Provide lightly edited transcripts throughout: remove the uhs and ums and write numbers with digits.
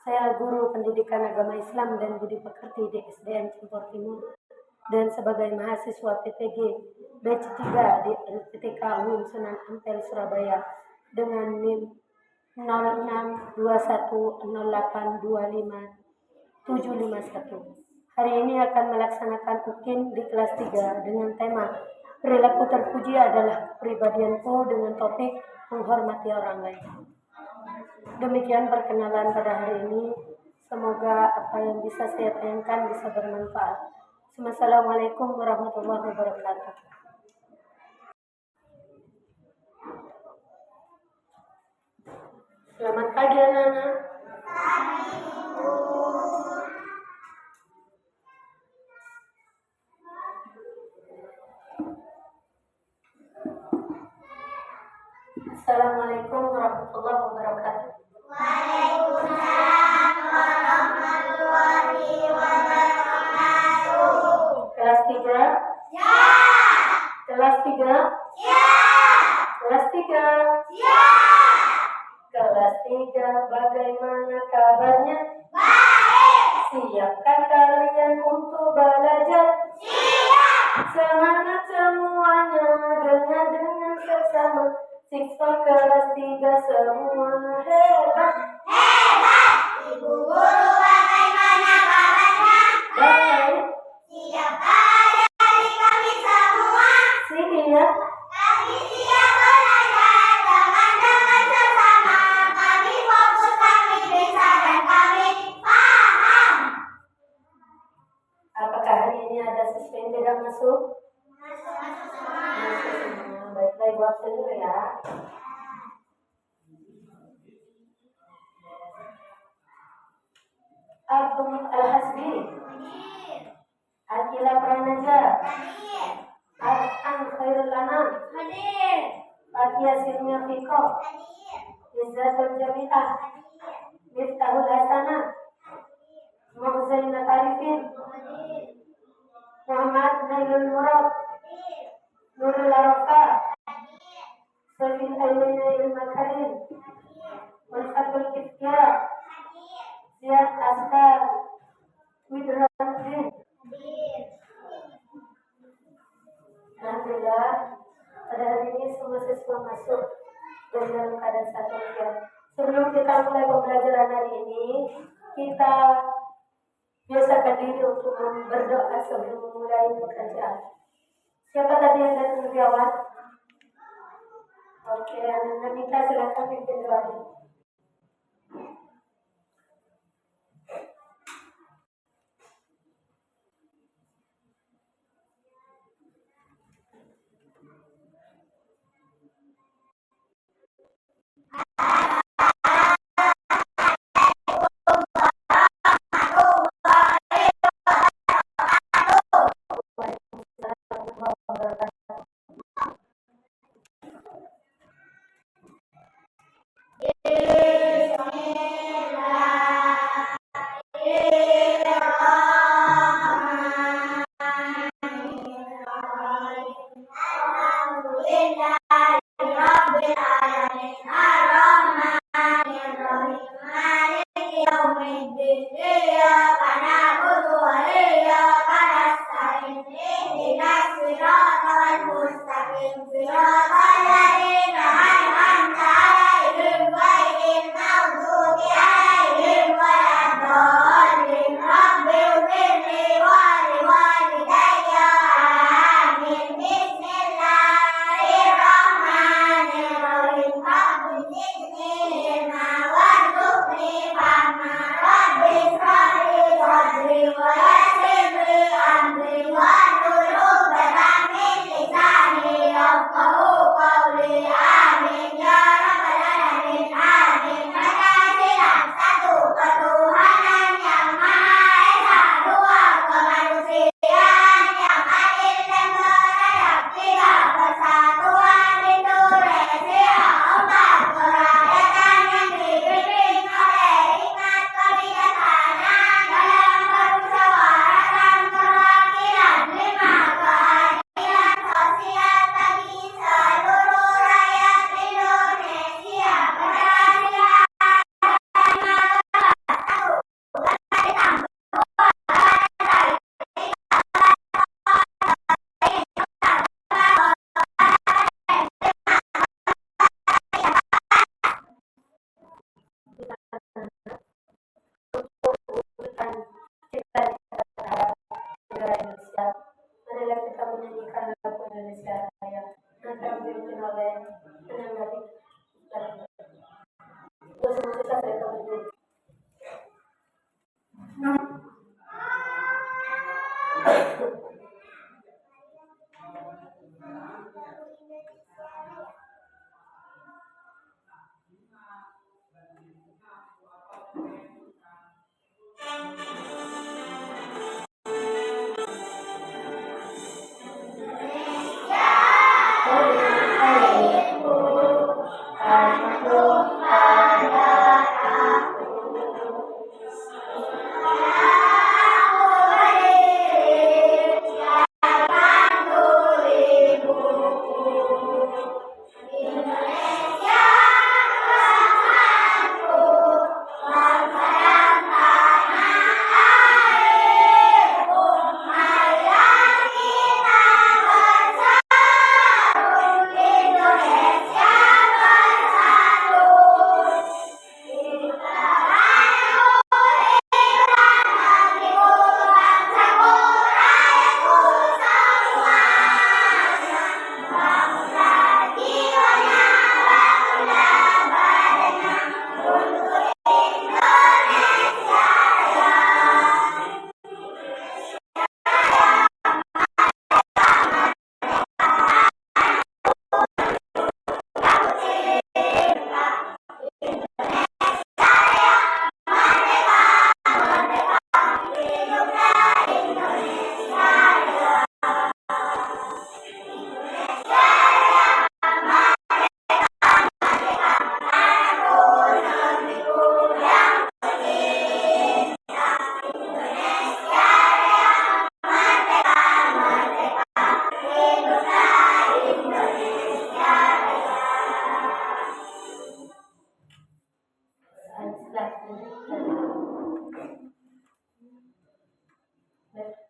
Saya guru pendidikan agama Islam dan budi pekerti di SDN Cimpor Timur dan sebagai mahasiswa PPG batch 3 di LPTK UIN Sunan Ampel Surabaya dengan NIM 0621082571. Hari ini akan melaksanakan UKIN di kelas 3 dengan tema perilaku terpuji adalah kepribadianku dengan topik menghormati orang lain. Demikian perkenalan pada hari ini. Semoga apa yang bisa saya tayangkan bisa bermanfaat. Assalamualaikum warahmatullahi wabarakatuh. Selamat pagi anak-anak. Assalamualaikum warahmatullahi wabarakatuh. Waalaikumsalam warahmatullahi wabarakatuh. Kelas 3? Ya. Kelas 3? Ya. Kelas 3? Ya. Kelas 3, bagaimana kabarnya? Baik. Siapkah kalian untuk belajar? Siap. Semangat semuanya, dengan seksama. Siswa kelas 3 semua hebat. Hebat. Ibu guru bagaimana kabarnya? Baik. Siapkah dari kami semua? Siap. Kami siap belajar dengan sesama. Kami fokus, kami bisa dan kami paham. Apakah hari ini ada siswa yang tidak masuk? Masuk semua. Masuk semua. Baiklah, Ibu absen dulu ya. Agung Al-Hasbi, Hadir. Akila Pranaja, Hadir. Arhan Khairul Anam, Hadir. Fatia Sirmia Fiko, Hadir. Izzatul Jamilah, Hadir. Miftahul Hasanah, Muhzainat Arifin, Hadir. Muhammad Nailul Murad, Hadir. Nurul Arafa, Hadir. Safin Ailina Ilma Karim, Hadir. Mulfatul Kifya, Hadir. Ziyad Askar, Widrandin. Hadir. Alhamdulillah, pada hari ini semua siswa masuk dan dalam keadaan sehat walafiat. Sebelum kita mulai pembelajaran hari ini, kita biasakan diri untuk berdoa sebelum memulai pekerjaan. Siapa tadi yang datang lebih awal? Oke, anak-anak kita silakan pimpin doanya. Bismillahirrahmanirrahim.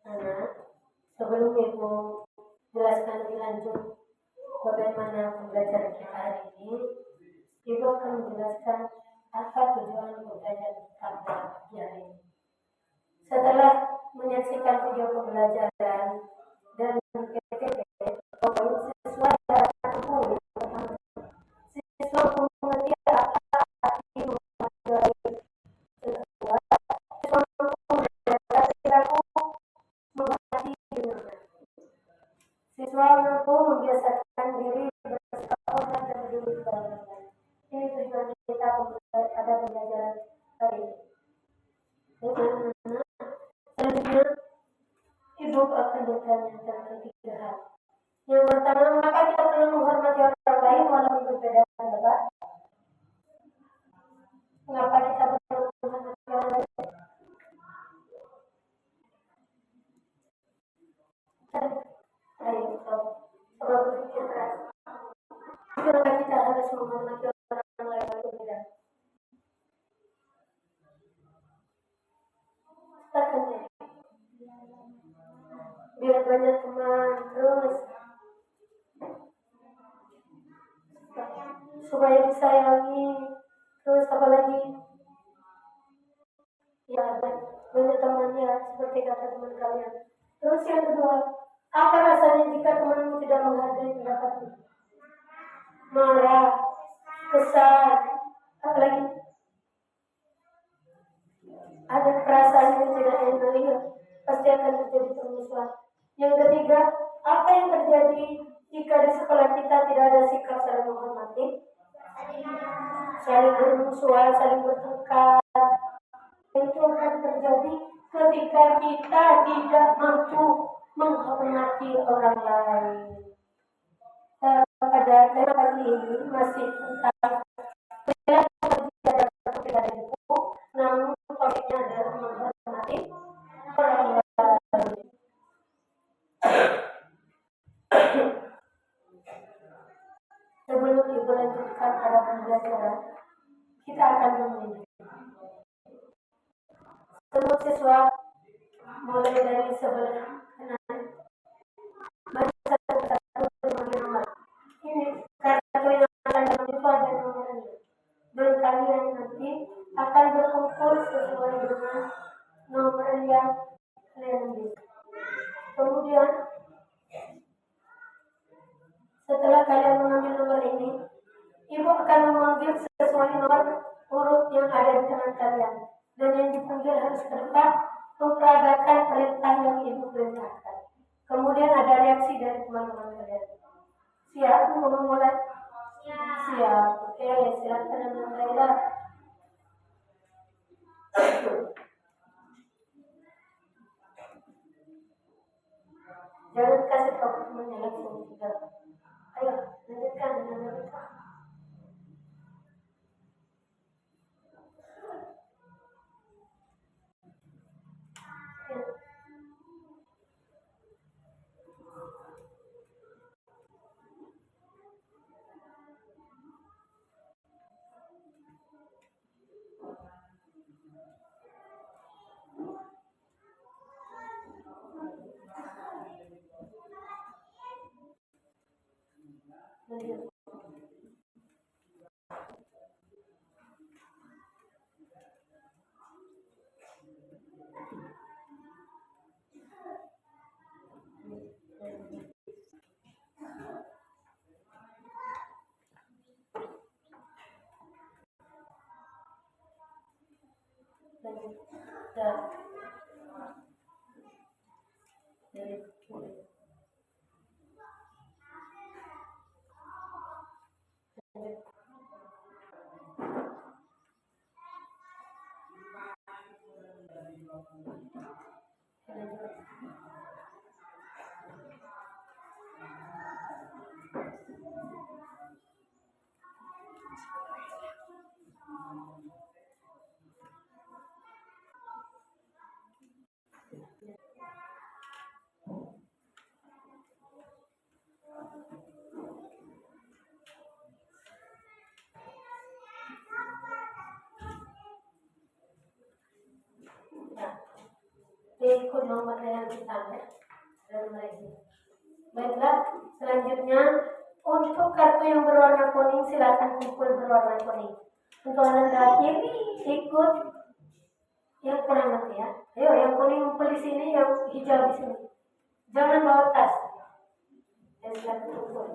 Anak, sebelum Ibu jelaskan lebih lanjut bagaimana pembelajaran kita hari ini, Ibu akan menjelaskan apa tujuan pembelajaran kita pada pagi hari ini. Setelah menyaksikan video pembelajaran dan PPT, siswa mampu siswa mengerti apa arti mempelajari siswa mampu belajar perilaku mengerti dengannya. Siswa mampu membiasakan diri bersikap hormat dan peduli kepada orang lain. Ini tujuan kita pada pembelajaran hari ini. Selanjutnya, Ibu akan bertanya tentang 3 hal. Yang pertama, mengapa kita perlu menghormati orang lain walaupun berbeda pendapat? Mengapa kita perlu menghormati orang lain? Ayo, coba berpikir keras. Kenapa kita harus menghormati orang lain walaupun berbeda? Takkannya biar banyak teman, terus supaya disayangi, terus apa lagi? Ya, banyak temannya seperti kata teman kalian. Terus yang kedua, apa rasanya jika temanmu tidak menghargai pendapatmu? Marah, kesal, apa lagi? Ada perasaan yang tidak enak, ya, pasti akan terjadi permusuhan. Yang ketiga, apa yang terjadi jika di sekolah kita tidak ada sikap saling menghormati, saling bermusuhan, saling bertengkar? Itu akan terjadi ketika kita tidak mampu menghormati orang lain. Pada tema kali ini masih tentang perbedaan buku, namun topiknya adalah menghormati orang lain. Sebelum Ibu lanjutkan pada pembelajaran, kita akan memilih. Semua siswa mulai dari sebelah kanan, baca satu-satu berbagai nomor. Ini kartu yang akan itu ada nomornya. Dan kalian nanti akan berkumpul sesuai dengan nomor yang kalian ambil. Kemudian setelah kalian mengambil nomor ini, Ibu akan memanggil sesuai nomor urut yang ada di tangan kalian. Dan yang dipanggil harus ke depan memperagakan perintah yang Ibu perintahkan. Kemudian ada reaksi dari teman-teman kalian. Siap mau memulai? Siap. Oke, silakan memulailah. Jangan kasih tahu temannya langsung. Ayo, lanjutkan dengan mereka. ikut nomor yang kita dan lagi. Baiklah, selanjutnya untuk kartu yang berwarna kuning silakan kumpul berwarna kuning. Untuk anak laki ikut yang kurang nanti ya. Ayo yang kuning kumpul di sini, yang hijau di sini. Jangan bawa tas. Ya silakan kumpul.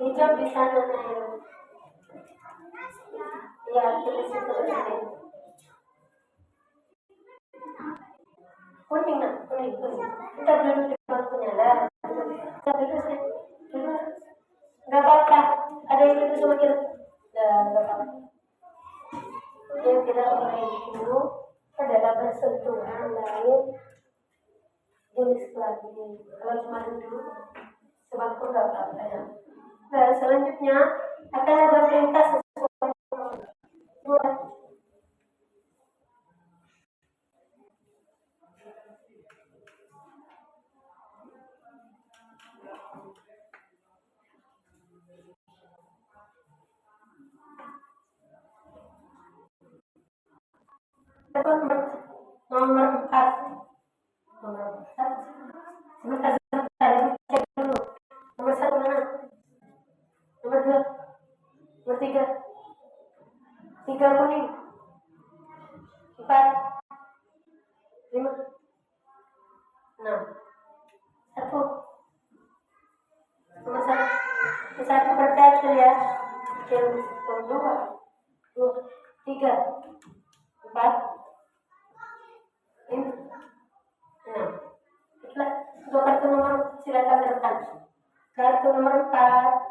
Hijau di sana Nail. Ya, tulis itu sini. Kuning nak, kuning. Kita dulu di bangkunya lah. Kita dulu sih. Nggak apa-apa. Ada yang itu sama kita. Nggak apa-apa. Yang tidak boleh dulu adalah bersentuhan lain jenis kelamin. Kalau cuma dulu, sebabku nggak apa-apa ya. Nah, selanjutnya akan ada perintah sesuai buat nomor 4. Sebentar, cek dulu. Nomor 1 mana? Nomor 2, nomor 3, 3 kuning, 4, 5, 6, 1. Nomor 1 berkecil ya. Yang 2, 3, 4, 5, 6. Itulah untuk kartu nomor, silakan depan. Kartu nomor 4,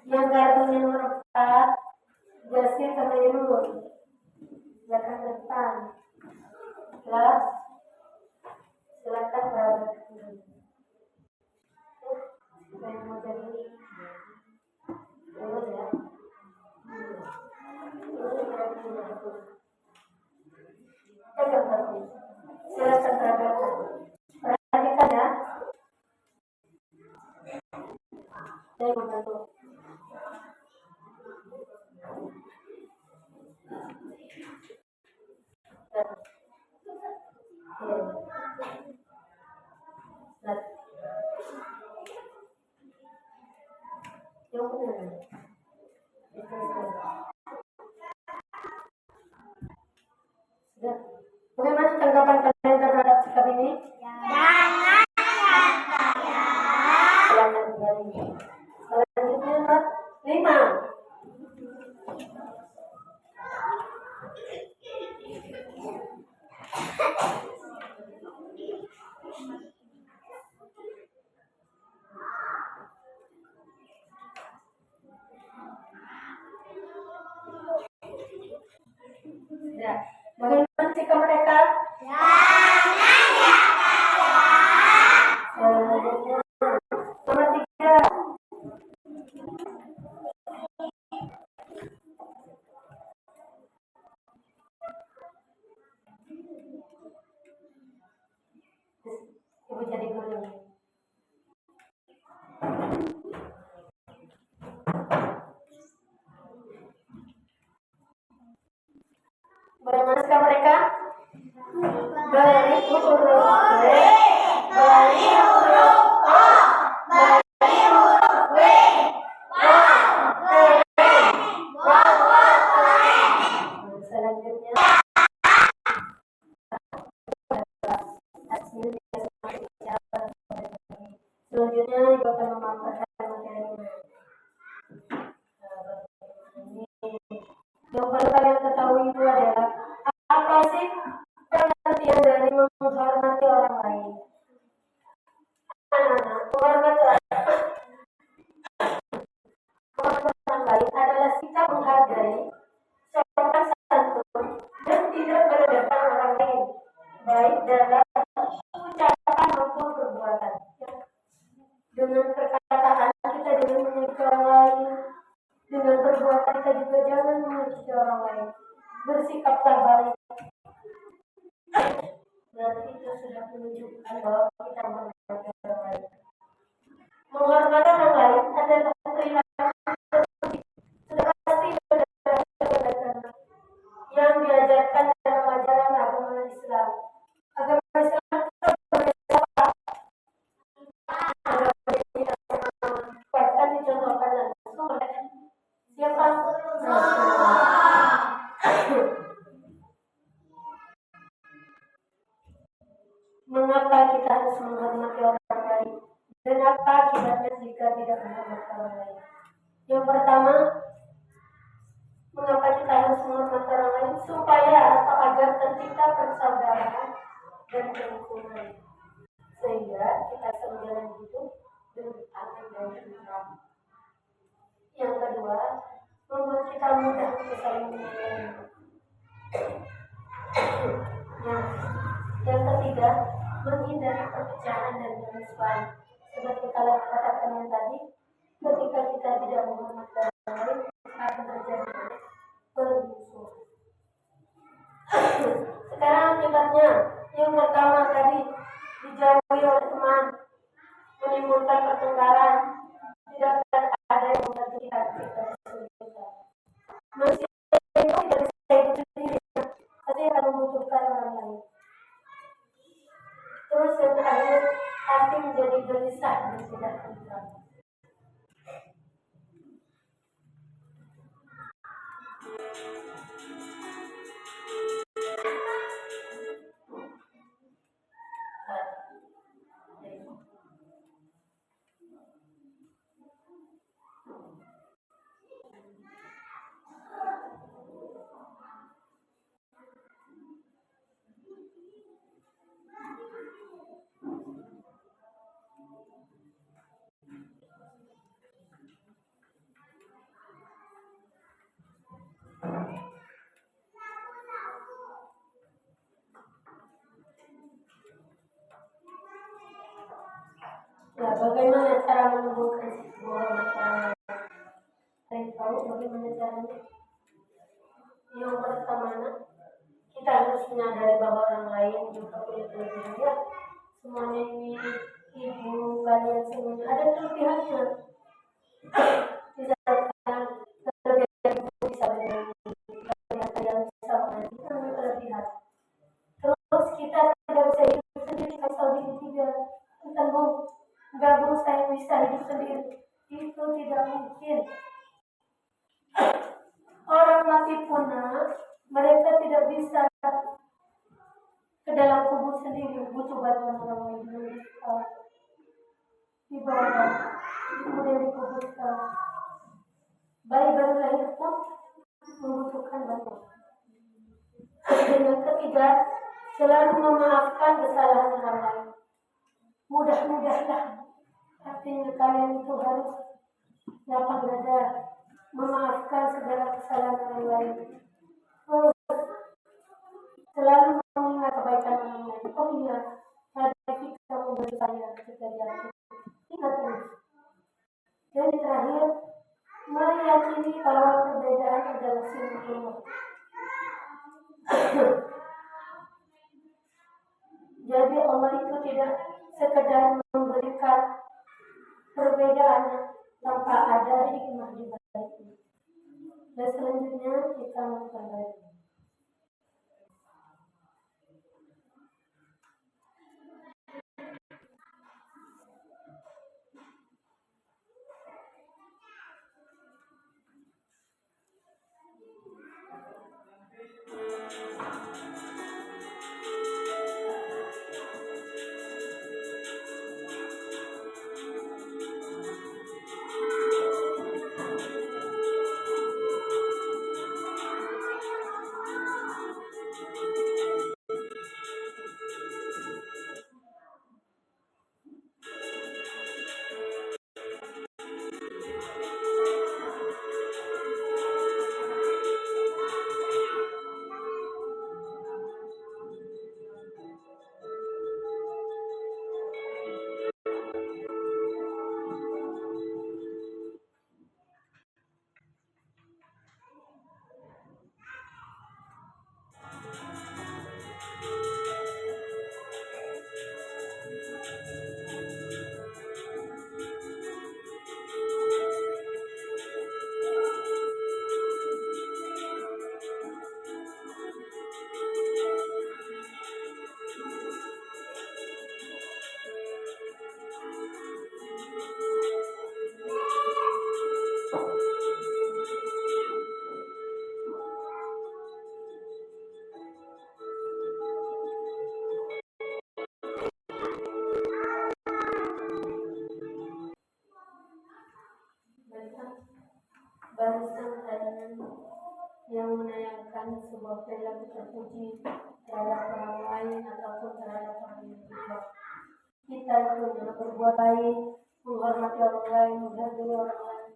yang kartunya nomor 4, Jasir sama Irul. Silakan depan. Kelas, silakan berada. Saya mau jadi Irul ya. Silakan berada. Perhatikan ya. Saya membantu. Bagaimana tanggapan kalian terhadap sikap ini? Silakan kembali. Selanjutnya nomor 5. Ya. Bagaimana sikap mereka? Selanjutnya nomor 3. Ibu jadi guru. Bagaimana sikap mereka? Beri huruf B, beri huruf O, beri huruf W. Wow, keren. Wow, keren. Selanjutnya Selanjutnya ibu akan memaparkan materinya. Yang perlu kalian ketahui itu adalah apa sih pengertian dari menghormati orang lain. Anak-anak, menghormati orang lain adalah sikap menghargai, sopan santun, dan tidak merendahkan orang lain, baik dalam ucapan maupun perbuatan. Dengan perkataan kita jangan menyakiti orang lain, dengan perbuatan kita juga jangan menyakiti orang lain. Bersikaplah baik. Berarti itu sudah menunjukkan bahwa kita menghormati orang lain. Menghormati orang lain adalah perilaku sudah pasti yang diajarkan dalam ajaran agama Islam. Agama Islam bahkan dicontohkan langsung oleh siapa? Mengapa kita harus menghormati orang lain? Dan apa akibatnya jika tidak menghormati orang lain? Yang pertama, mengapa kita harus menghormati orang lain? Supaya atau agar tercipta persaudaraan dan kerukunan, sehingga kita sejalan hidup dengan aman dan tentram. Yang kedua, membuat kita mudah untuk saling menyayangi. Yang ketiga, menghindari perpecahan dan permusuhan. Seperti kalau katakan yang tadi, ketika kita tidak menghormati orang lain, akan terjadi permusuhan. Sekarang akibatnya, yang pertama tadi dijauhi oleh teman, menimbulkan pertengkaran, tidak ada yang membantu kita. Manusia itu tidak bisa hidup sendiri, pasti akan membutuhkan orang lain. Terus yang terakhir, hati menjadi gelisah dan tidak tentram. Nah, bagaimana cara menumbuhkan sebuah masalah? Saya tahu bagaimana caranya. Yang pertama, kita harus menyadari bahwa orang lain juga punya kelebihan. Semuanya ini ibu, kalian semuanya ada kelebihannya. Misalkan kelebihan ibu bisa dengan kelebihan kalian bisa dengan kita punya kelebihan. Terus kita tidak bisa hidup sendiri asal tiga. Tentang gabung saya bisa hidup sendiri, itu tidak mungkin. Orang mati punah, mereka tidak bisa ke dalam kubur sendiri, butuh bantuan orang lain dulu di bawah, kemudian dikuburkan. Bayi baru lahir pun membutuhkan bantuan. Yang ketiga, selalu memaafkan kesalahan orang lain. Mudah-mudahlah, artinya kalian itu harus lapang dada, memaafkan segala kesalahan orang lain. Selalu mengingat kebaikan orang lain. Oh iya, tadi kita memberi saya ketika jatuh. Ingat terus. Dan terakhir, meyakini bahwa perbedaan adalah sempurna. Jadi Allah itu tidak sekedar memberikan perbedaan tanpa ada hikmah di baliknya. Dan selanjutnya kita memperbaiki. perilaku terpuji terhadap orang lain ataupun terhadap orang yang kedua. Kita itu berbuat baik, menghormati orang lain, menghargai orang lain.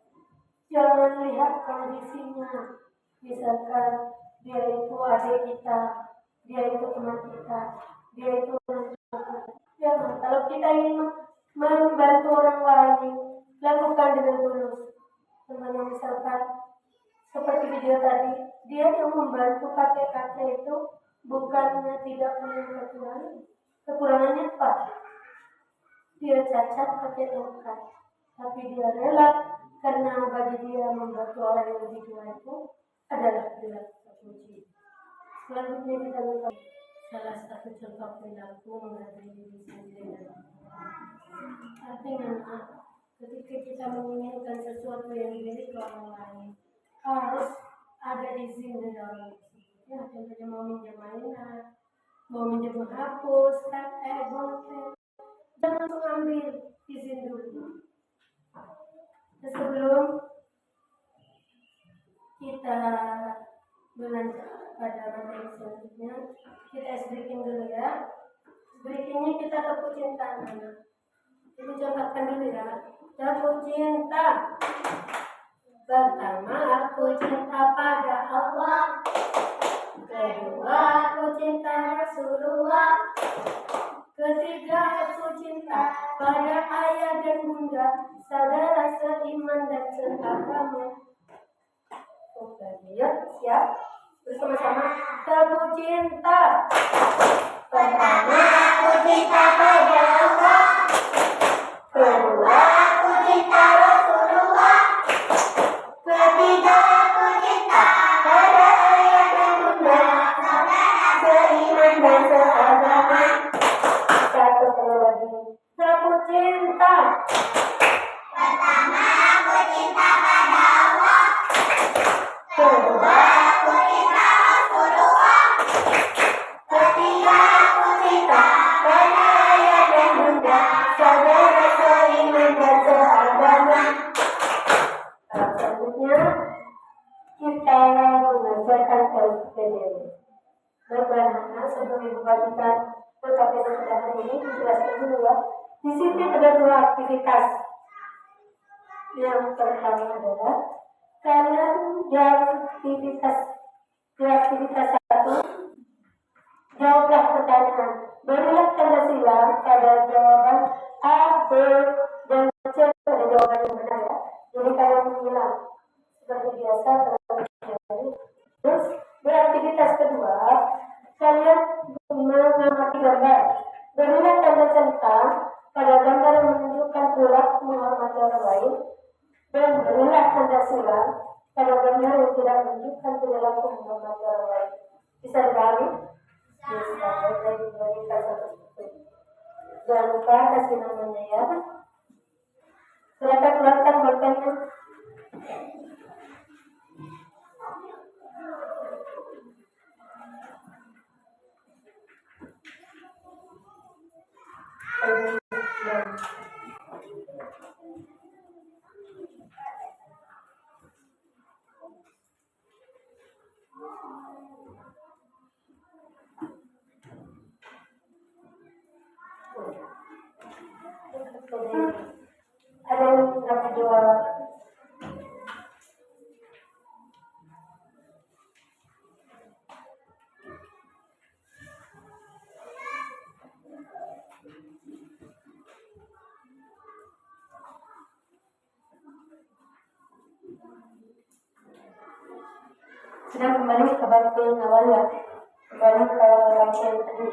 Jangan lihat kondisinya. Misalkan dia itu adik kita, dia itu teman kita, dia itu orang tua kita. Jangan. Kalau kita ingin membantu orang lain, lakukan dengan tulus. Teman-teman, misalkan seperti video tadi, dia yang membantu kakek-kakek itu bukannya tidak punya kekurangan. Kekurangannya apa? Dia cacat pakai tongkat, tapi dia rela karena bagi dia membantu orang yang lebih tua itu adalah perilaku terpuji. Selanjutnya kita lihat salah satu contoh perilaku menghargai diri sendiri. Artinya, ketika kita menginginkan sesuatu yang dimiliki orang lain, harus ada izin dari orang tersebut. Ya, contohnya mau minjem mainan, mau minjem menghapus, bolpen, jangan mengambil izin dulu. Sebelum kita belajar pada materi selanjutnya, kita breaking dulu ya. Breakingnya kita tepuk cinta anak-anak. Ibu contohkan dulu ya. Tepuk cinta. Pertama, aku cinta pada Allah. Kedua, aku cinta Rasulullah. Ketiga, aku cinta pada ayah dan bunda, saudara seiman dan seagama. Oke, ya, siap? Bersama-sama, tepuk cinta. Pertama, aku cinta pada Allah. Kedua, aku cinta Rasulullah. Ketiga, aku cinta pada ayah dan bunda, seiman dan seagama. Satu kali lagi, tepuk cinta. Pertama, aku cinta pada Allah. Kedua, Aku cinta Rasulullah. ketiga, aku cinta pada ayah dan bunda, saudara seiman dan seagama. Selanjutnya, kita mengajarkan LPDN. Bagaimana sebelum Ibu bagikan tetapi setelah hari ini dijelaskan dulu ya. Di sini ada dua aktivitas. Yang pertama adalah kalian di aktivitas satu, jawablah pertanyaan. Berilah tanda silang pada jawaban A, B, dan C pada jawaban yang benar ya. Jadi kalian mengilang seperti biasa. Terus di aktivitas kedua, kalian mengamati gambar. Berilah tanda centang pada gambar yang menunjukkan perilaku menghormati orang lain, dan berilah tanda silang pada gambar yang tidak menunjukkan perilaku menghormati orang lain. Bisa dipahami? Bisa. Berikan satu-satu. Jangan lupa kasih namanya ya. Silakan keluarkan bolpennya. Ada yang dapat jawab? Sudah kembali ke batu yang awal ya. Kembali ke rangkaian tadi.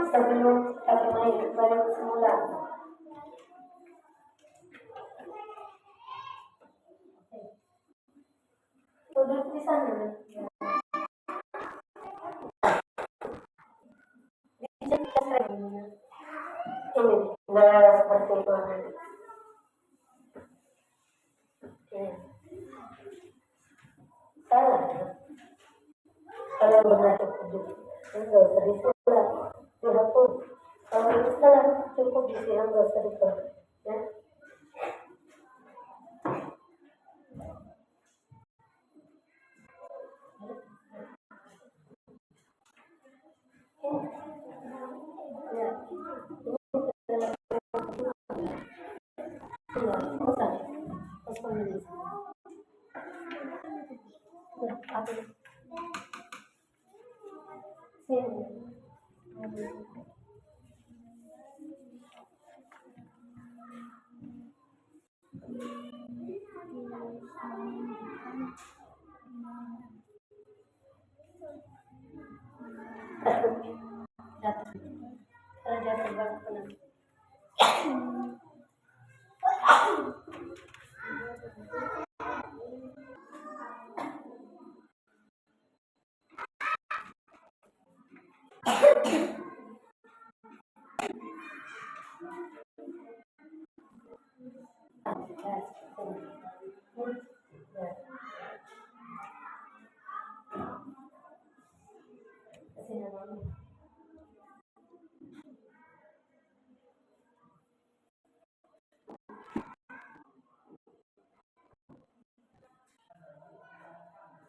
Sebelum kita mulai kembali ke semula. Duduk di sana. Ini, nah seperti itu. Salah. Kalau benar cukup, enggak usah disulang. Dihapus. Kalau itu salah cukup disilang, enggak usah disulang. Ya.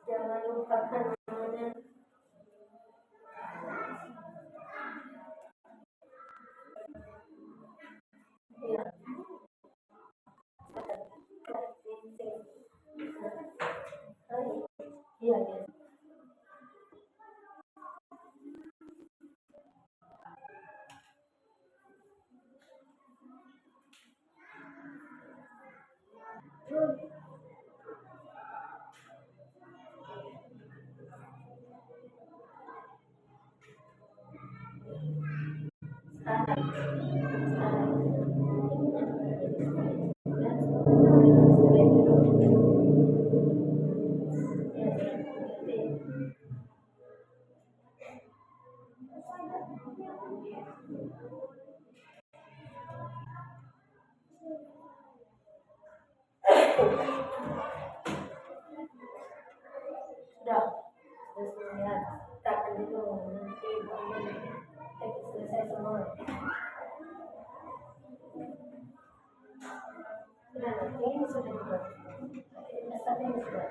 Jangan lupakan namanya. Iya. Iya, iya. Sudah, semuanya kita akan dulu nanti selesai semua. Sudah, ini sudah dibuat. Dasarnya ini sudah.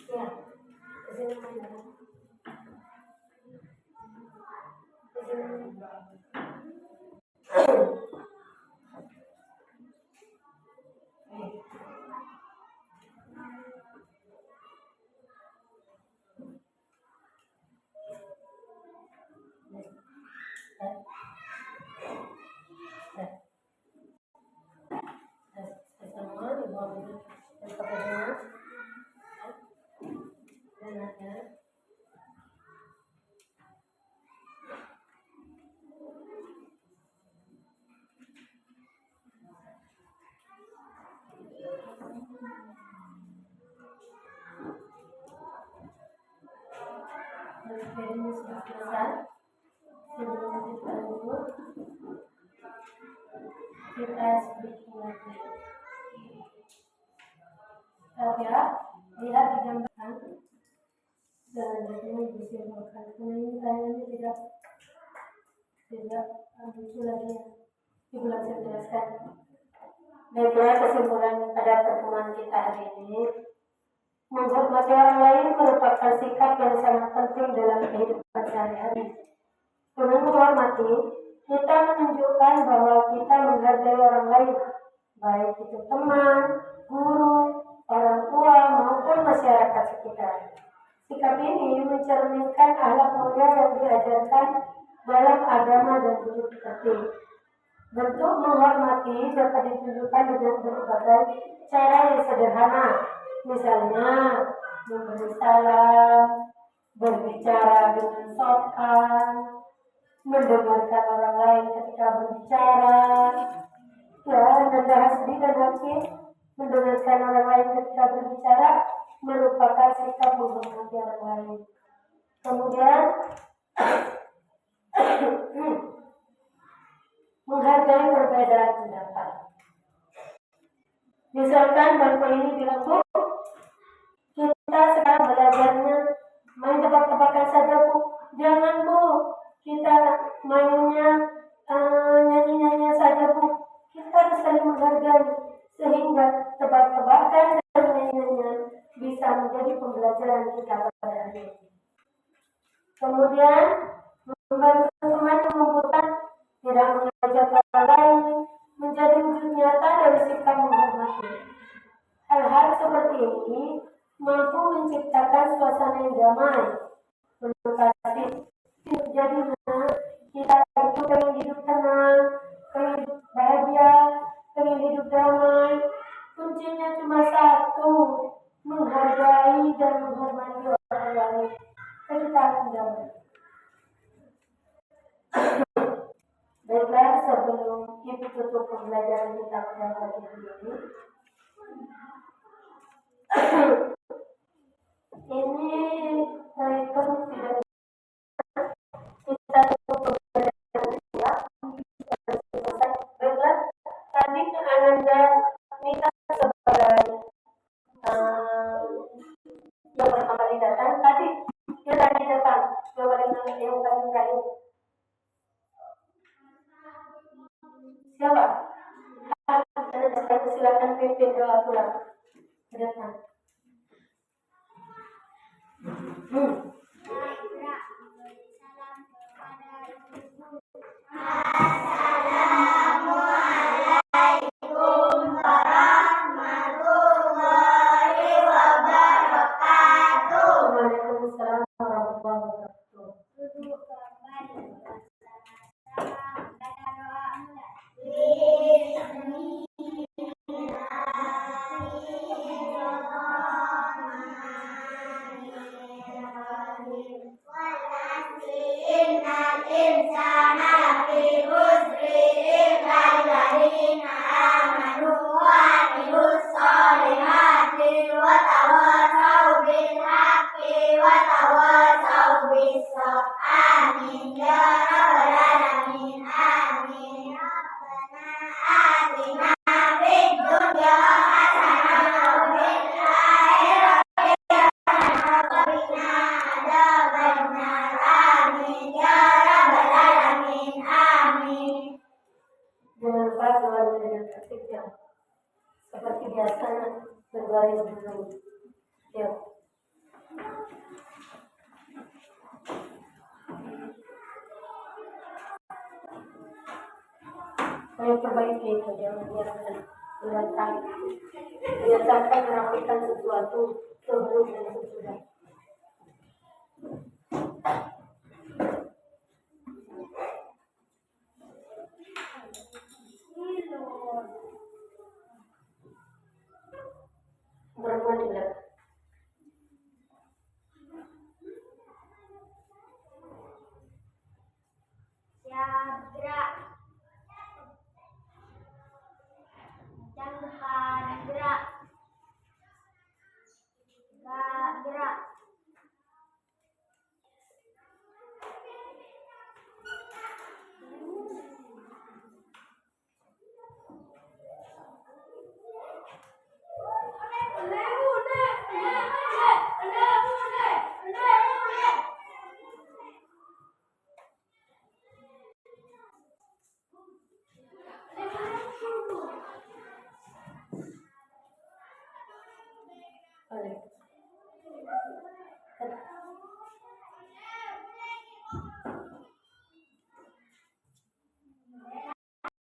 Ya, kesini mana? Semua di bawah dan kepalanya dan ada selesai. Sebelum kita lanjut, kita sedikit lagi. Ya, lihat di gambar. Selanjutnya disimpulkan. Ini kayaknya tidak lucu lagi ya. Ibu langsung jelaskan. Baiklah, kesimpulan pada pertemuan kita hari ini, menghormati orang lain merupakan sikap yang sangat penting dalam kehidupan sehari-hari. Dengan menghormati, kita menunjukkan bahwa kita menghargai orang lain, baik itu teman, guru, orang tua, maupun masyarakat sekitar. Sikap ini mencerminkan akhlak mulia yang diajarkan dalam agama dan hidup tertib. Bentuk menghormati dapat ditunjukkan dengan berbagai cara yang sederhana, misalnya memberi salam, berbicara dengan sopan, mendengarkan orang lain ketika berbicara, ya, rendah hati dan hati, mendengarkan orang lain ketika berbicara merupakan sikap menghormati orang lain. Kemudian menghargai perbedaan pendapat. Misalkan bangku ini bilang, Bu, kita sekarang belajarnya main tebak-tebakan saja, Bu. Jangan, Bu, kita mainnya nyanyi-nyanyi saja, Bu. Kita harus saling menghargai sehingga tebak-tebakan dan nyanyi-nyanyian bisa menjadi pembelajaran kita pada hari ini. Kemudian membantu teman yang membutuhkan, tidak mengajak orang lain, menjadi wujud nyata dari sikap menghormati. Hal-hal seperti ini mampu menciptakan suasana yang damai, penuh kasih. Jadi kita itu pengen hidup tenang, pengen hidup bahagia, pengen hidup damai. Kuncinya cuma satu, menghargai dan menghormati orang lain. Kita akan damai. Baiklah, sebelum Ibu tutup pembelajaran kita pada pagi ini, ini perlu tidak kita tutup pembelajaran kita. Baiklah, tadi Ananda minta sebagai yang pertama kali datang, tadi yang datang, yang paling terakhir. Siapa? Silakan pimpin doa pulang. Datang. Assalamualaikum warahmatullahi wabarakatuh. Waalaikumsalam warahmatullahi wabarakatuh. Innal insana lafi khusri illa alladziina aamanu wa 'amilus sholihati wa tawassaw bil haqqi wa tawassaw bis sabr. Amin ya rabbal alamin. Amin. Rabbana atina fid dunya hasanah wa fil akhirati hasanah wa qina adzabannar. Amin ya rabbal alamin. Amin. Jangan lupa selalu dengan tertib ya. Seperti biasa berbaris dulu. Yuk. Saya perbaiki itu, jangan biarkan berantakan. Biasakan merapikan sesuatu sebelum dan sesudah. Perempuan di belakang. Syabra. Chandra. Gadra. Waalaikumsalam.